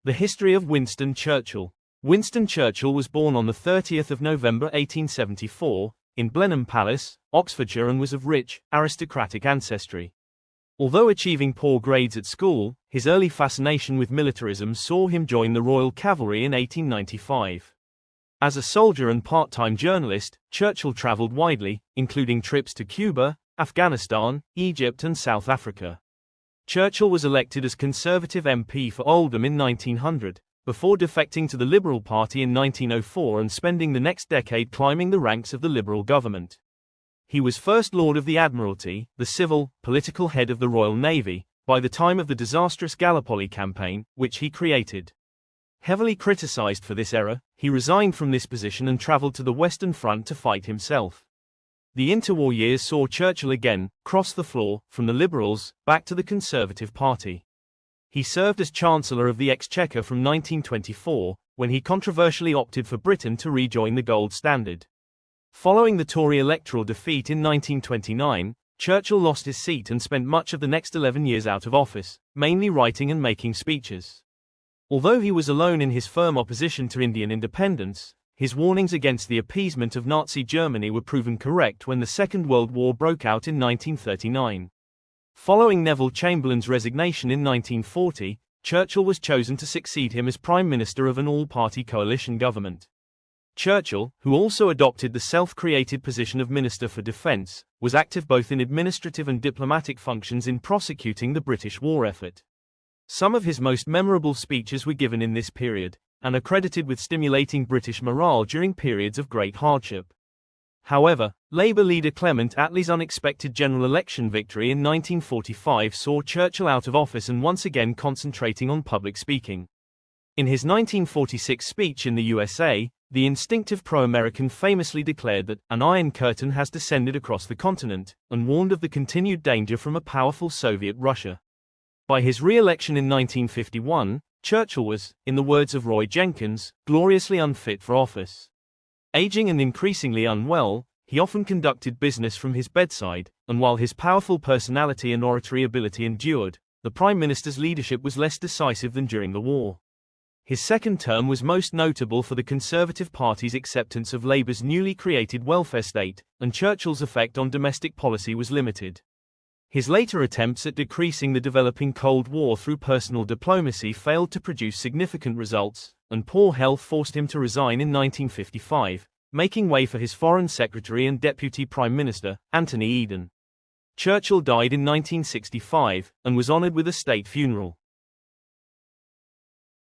The history of Winston Churchill. Winston Churchill was born on the 30th of November 1874, in Blenheim Palace, Oxfordshire, and was of rich, aristocratic ancestry. Although achieving poor grades at school, his early fascination with militarism saw him join the Royal Cavalry in 1895. As a soldier and part-time journalist, Churchill traveled widely, including trips to Cuba, Afghanistan, Egypt and South Africa. Churchill was elected as Conservative MP for Oldham in 1900, before defecting to the Liberal Party in 1904 and spending the next decade climbing the ranks of the Liberal government. He was First Lord of the Admiralty, the civil, political head of the Royal Navy, by the time of the disastrous Gallipoli campaign, which he created. Heavily criticised for this error, he resigned from this position and travelled to the Western Front to fight himself. The interwar years saw Churchill again cross the floor from the Liberals back to the Conservative Party. He served as Chancellor of the Exchequer from 1924, when he controversially opted for Britain to rejoin the gold standard. Following the Tory electoral defeat in 1929, Churchill lost his seat and spent much of the next 11 years out of office, mainly writing and making speeches. Although he was alone in his firm opposition to Indian independence, his warnings against the appeasement of Nazi Germany were proven correct when the Second World War broke out in 1939. Following Neville Chamberlain's resignation in 1940, Churchill was chosen to succeed him as Prime Minister of an all-party coalition government. Churchill, who also adopted the self-created position of Minister for Defence, was active both in administrative and diplomatic functions in prosecuting the British war effort. Some of his most memorable speeches were given in this period, and are credited with stimulating British morale during periods of great hardship. However, Labour leader Clement Attlee's unexpected general election victory in 1945 saw Churchill out of office and once again concentrating on public speaking. In his 1946 speech in the USA, the instinctive pro-American famously declared that an Iron Curtain has descended across the continent, and warned of the continued danger from a powerful Soviet Russia. By his re-election in 1951, Churchill was, in the words of Roy Jenkins, gloriously unfit for office. Aging and increasingly unwell, he often conducted business from his bedside, and while his powerful personality and oratory ability endured, the Prime Minister's leadership was less decisive than during the war. His second term was most notable for the Conservative Party's acceptance of Labour's newly created welfare state, and Churchill's effect on domestic policy was limited. His later attempts at decreasing the developing Cold War through personal diplomacy failed to produce significant results, and poor health forced him to resign in 1955, making way for his Foreign Secretary and Deputy Prime Minister, Anthony Eden. Churchill died in 1965, and was honoured with a state funeral.